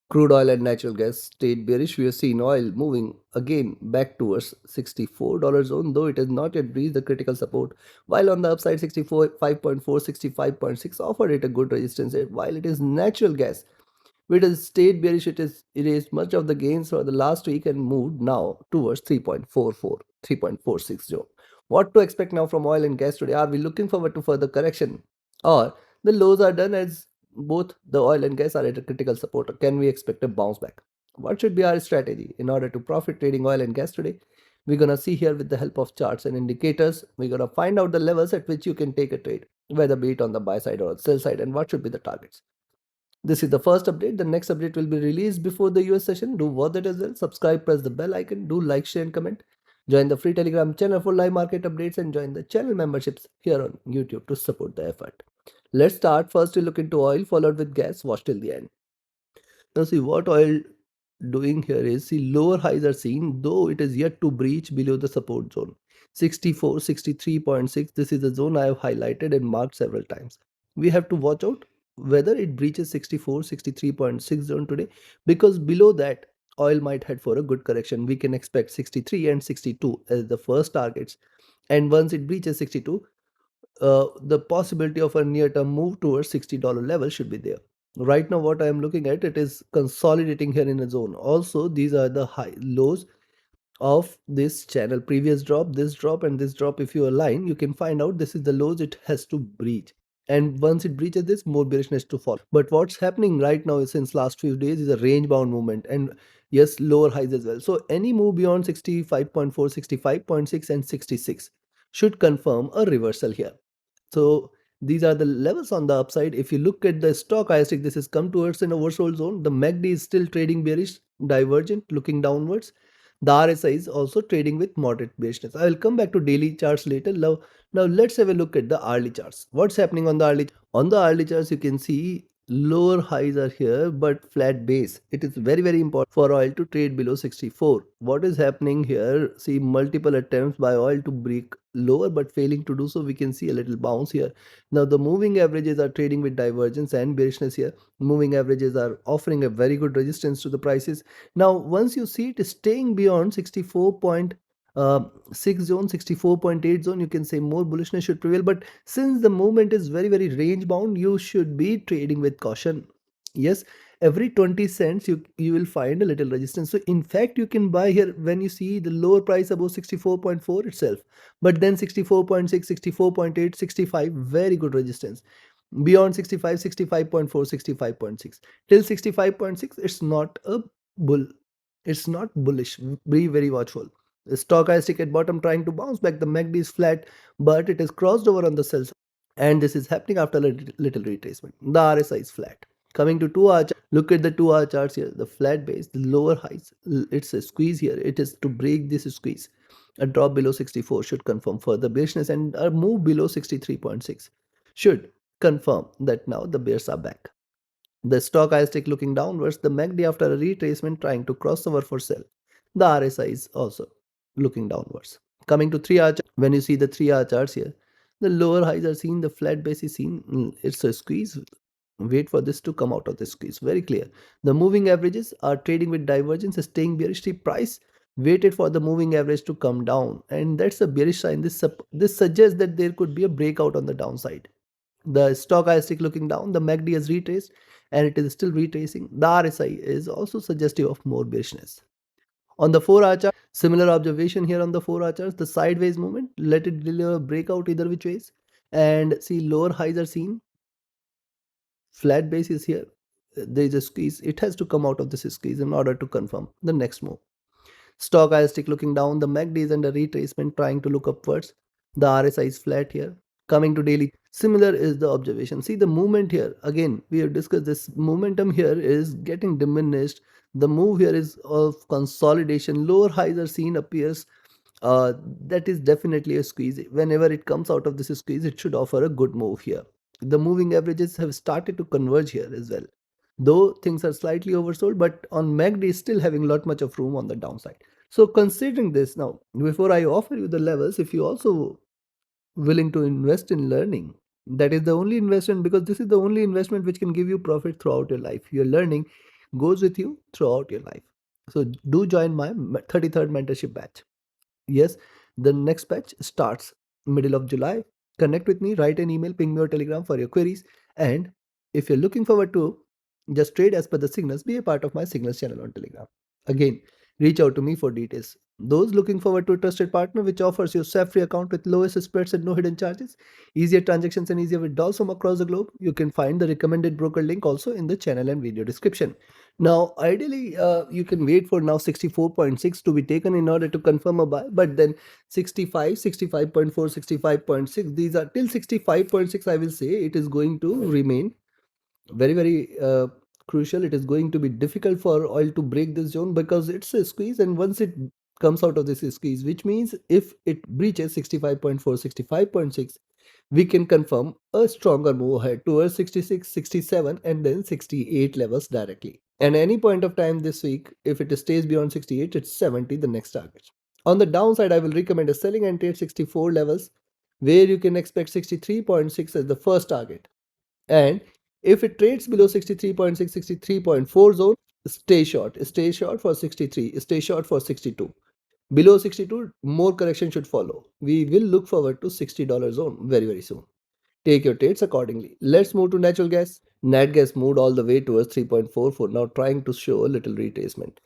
Crude oil and natural gas stayed bearish. We have seen oil moving again back towards $64 zone, though it has not yet reached the critical support. While on the upside, 65.4, 65.6 offered it a good resistance. While it is natural gas, which has stayed bearish, it is erased much of the gains for the last week and moved now towards 3.44, 3.46 zone. What to expect now from oil and gas today? Are we looking forward to further correction, or the lows are done as both the oil and gas are at a critical support? Or can we expect a bounce back? What should be our strategy in order to profit trading oil and gas today? We're gonna see here with the help of charts and indicators. We're gonna find out the levels at which you can take a trade, whether be it on the buy side or sell side, and what should be the targets. This is the first update. The next update will be released before the US session. Do watch that as well. Subscribe, press the bell icon, do like, share, and comment. Join the free Telegram channel for live market updates and join the channel memberships here on YouTube to support the effort. Let's start. First, we look into oil, followed with gas. Watch till the end. Now, see what oil doing here is, see, lower highs are seen, though it is yet to breach below the support zone. 64, 63.6. This is the zone I have highlighted and marked several times. We have to watch out whether it breaches 64, 63.6 zone today, because below that, oil might head for a good correction. We can expect 63 and 62 as the first targets. And once it breaches 62, the possibility of a near-term move towards $60 level should be there. Right now, what I am looking at, it is consolidating here in a zone. Also, these are the high lows of this channel. Previous drop, this drop, and this drop. If you align, you can find out this is the lows it has to breach. And once it breaches this, more bearishness to fall. But what's happening right now is, since last few days, is a range bound movement, and yes, lower highs as well. So any move beyond 65.4, 65.6, and 66 should confirm a reversal here. So these are the levels on the upside. If you look at the stochastic, this has come towards an oversold zone. The MACD is still trading bearish, divergent, looking downwards. The RSI is also trading with moderate bearishness. I will come back to daily charts later. Now let's have a look at the hourly charts. What's happening on the hourly? On the hourly charts, you can see lower highs are here, but flat base. It is very, very important for oil to trade below 64. What is happening here? See, multiple attempts by oil to break lower, but failing to do so. We can see a little bounce here. Now the moving averages are trading with divergence and bearishness here. Moving averages are offering a very good resistance to the prices. Now once you see it staying beyond 64.6 zone, 64.8 zone, you can say more bullishness should prevail. But since the movement is very, very range bound, you should be trading with caution. Yes, every 20 cents you will find a little resistance. So in fact, you can buy here when you see the lower price above 64.4 itself, but then 64.6, 64.8, 65, very good resistance. Beyond 65, 65.4, 65.6 till 65.6, it's not a bull, it's not bullish. Be very watchful. The stochastic at bottom trying to bounce back. The MACD is flat, but it is crossed over on the sell side, and this is happening after a little retracement. The RSI is flat. Coming to 2 hour chart, look at the 2 hour charts here. The flat base, the lower highs, it's a squeeze here. It is to break this squeeze. A drop below 64 should confirm further bearishness, and a move below 63.6 should confirm that now the bears are back. The stochastic looking downwards, the MACD after a retracement trying to cross over for sell. The RSI is also looking downwards. Coming to 3 hour chart, when you see the 3 hour charts here, the lower highs are seen, the flat base is seen. It's a squeeze. Wait for this to come out of the squeeze. Very clear. The moving averages are trading with divergence, staying bearish. The price waited for the moving average to come down, and that's a bearish sign. This suggests that there could be a breakout on the downside. The stochastic looking down, the MACD has retraced and it is still retracing. The RSI is also suggestive of more bearishness. On the 4 hour chart, similar observation here on the 4 hour charts, the sideways movement, let it deliver a breakout either which ways. And see, lower highs are seen, flat base is here. There is a squeeze. It has to come out of this squeeze in order to confirm the next move. Stochastic looking down, the MACD is under retracement trying to look upwards. The RSI is flat here. Coming to daily, similar is the observation. See the movement here. Again, we have discussed this momentum here is getting diminished. The move here is of consolidation. Lower highs are seen, appears. That is definitely a squeeze. Whenever it comes out of this squeeze, it should offer a good move here. The moving averages have started to converge here as well. Though things are slightly oversold, but on MACD is still having lot much of room on the downside. So considering this now, before I offer you the levels, if you also willing to invest in learning, that is the only investment, because this is the only investment which can give you profit throughout your life. You're learning, goes with you throughout your life. So do join my 33rd mentorship batch. Yes, the next batch starts middle of July. Connect with me, write an email, ping me or telegram for your queries. And if you're looking forward to just trade as per the signals, be a part of my signals channel on Telegram. Again, reach out to me for details. Those looking forward to a trusted partner which offers you SAP-free account with lowest spreads and no hidden charges, easier transactions and easier withdrawals from across the globe, you can find the recommended broker link also in the channel and video description. Now, ideally, you can wait for now 64.6 to be taken in order to confirm a buy, but then 65, 65.4, 65.6, these are till 65.6, I will say it is going to remain very, very crucial. It is going to be difficult for oil to break this zone because it's a squeeze, and once it comes out of this squeeze, which means if it breaches 65.4, 65.6, we can confirm a stronger move ahead towards 66, 67, and then 68 levels directly. And any point of time this week, if it stays beyond 68, it's 70, the next target. On the downside, I will recommend a selling entry at 64 levels, where you can expect 63.6 as the first target. And if it trades below 63.6, 63.4 zone, stay short. Stay short for 63. Stay short for 62. Below 62, more correction should follow. We will look forward to $60 zone very, very soon. Take your trades accordingly. Let's move to natural gas. Nat gas moved all the way towards 3.44, now trying to show a little retracement.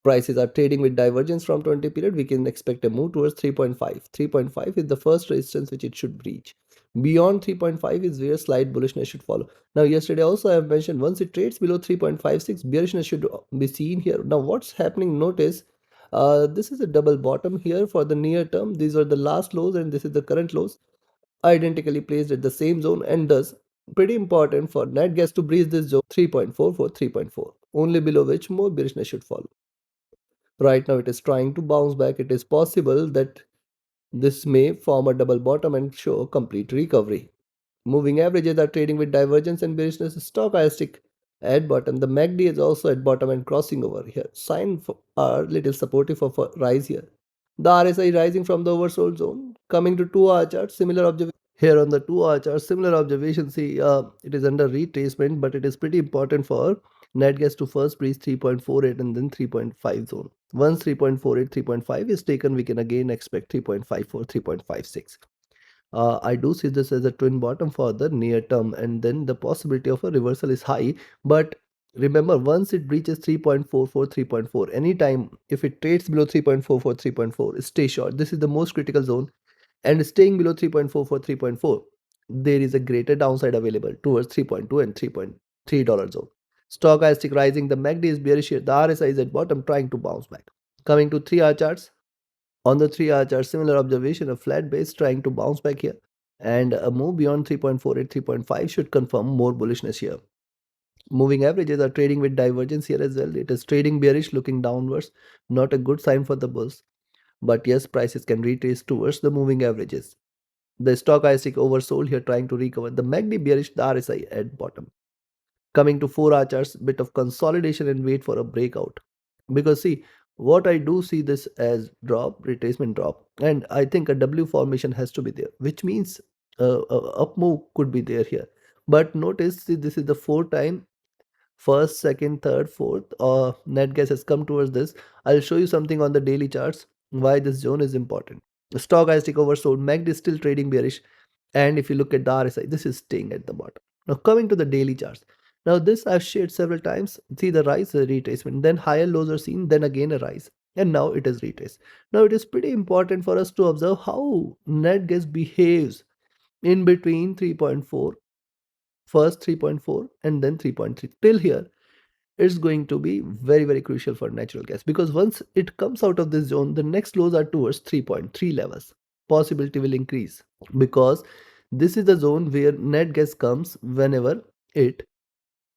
Prices are trading with divergence from 20 period. We can expect a move towards 3.5. 3.5 is the first resistance which it should breach. Beyond 3.5 is where slight bullishness should follow. Now, yesterday also I have mentioned once it trades below 3.56, bearishness should be seen here. Now, what's happening? Notice this is a double bottom here for the near term. These are the last lows and this is the current lows, identically placed at the same zone, and thus pretty important for net gas to breach this zone 3.4 for 3.4, only below which more bearishness should follow. Right now it is trying to bounce back. It is possible that this may form a double bottom and show a complete recovery. Moving averages are trading with divergence and bearishness. Stochastic at bottom. The MACD is also at bottom and crossing over here. Signs are little supportive of a rise here. The RSI rising from the oversold zone. Coming to 2-hour chart, similar observation. Here on the 2-hour chart, similar observation. See, it is under retracement, but it is pretty important for net gas to first breach 3.48 and then 3.5 zone. Once 3.48, 3.5 is taken, we can again expect 3.54, 3.56. I do see this as a twin bottom for the near term, and then the possibility of a reversal is high. But remember, once it breaches 3.44, 3.4, anytime if it trades below 3.44, 3.4, stay short. This is the most critical zone, and staying below 3.44, 3.4, there is a greater downside available towards 3.2 and $3.3 zone. Stochastic rising, the MACD is bearish here, the RSI is at bottom trying to bounce back. Coming to 3-hour charts, on the 3-hour chart, similar observation, a flat base trying to bounce back here, and a move beyond 3.48, 3.5 should confirm more bullishness here. Moving averages are trading with divergence here as well. It is trading bearish, looking downwards, not a good sign for the bulls. But yes, prices can retrace towards the moving averages. The stochastic oversold here trying to recover. The MACD bearish, the RSI at bottom. Coming to 4-hour charts, bit of consolidation and wait for a breakout. Because see, what I do see this as drop, retracement drop, and I think a W formation has to be there, which means up move could be there here. But notice, see, this is the fourth time, first, second, third, fourth, net gas has come towards this. I'll show you something on the daily charts why this zone is important. Stochastic oversold, MACD is still trading bearish, and if you look at the RSI, this is staying at the bottom. Now coming to the daily charts. Now this I've shared several times. See the rise, the retracement, then higher lows are seen, then again a rise, and now it is retraced. Now it is pretty important for us to observe how net gas behaves in between 3.4, first 3.4 and then 3.3 till here. It's going to be very, very crucial for natural gas, because once it comes out of this zone, the next lows are towards 3.3 levels. Possibility will increase because this is the zone where net gas comes whenever it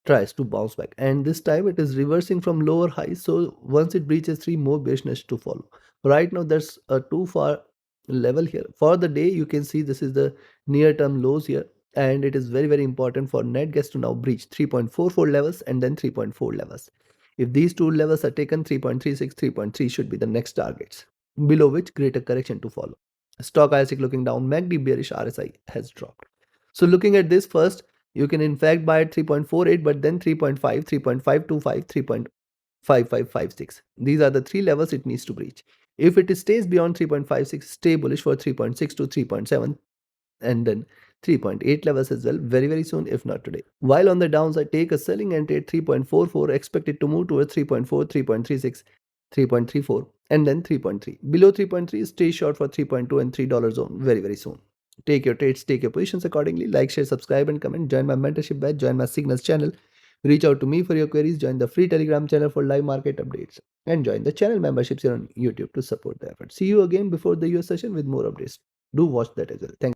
tries to bounce back, and this time it is reversing from lower highs. So once it breaches 3, more bearishness to follow. Right now there's a too far level here for the day. You can see this is the near term lows here, and it is very, very important for net gas to now breach 3.44 levels and then 3.4 levels. If these two levels are taken, 3.36, 3.3 should be the next targets, below which greater correction to follow. Stochastic looking down, MACD bearish, RSI has dropped. So looking at this first, You can in fact buy at 3.48, but then 3.5, 3.525, 3.5556. These are the three levels it needs to breach. If it stays beyond 3.56, stay bullish for 3.6 to 3.7, and then 3.8 levels as well very soon, if not today. While on the downside, take a selling entry at 3.44, expect it to move towards 3.4, 3.36, 3.34, and then 3.3. Below 3.3, stay short for 3.2 and $3 zone very soon. Take your trades, take your positions accordingly. Like, share, subscribe, and comment. Join my mentorship batch, join my signals channel. Reach out to me for your queries. Join the free Telegram channel for live market updates. And join the channel memberships here on YouTube to support the effort. See you again before the US session with more updates. Do watch that as well. Thank you.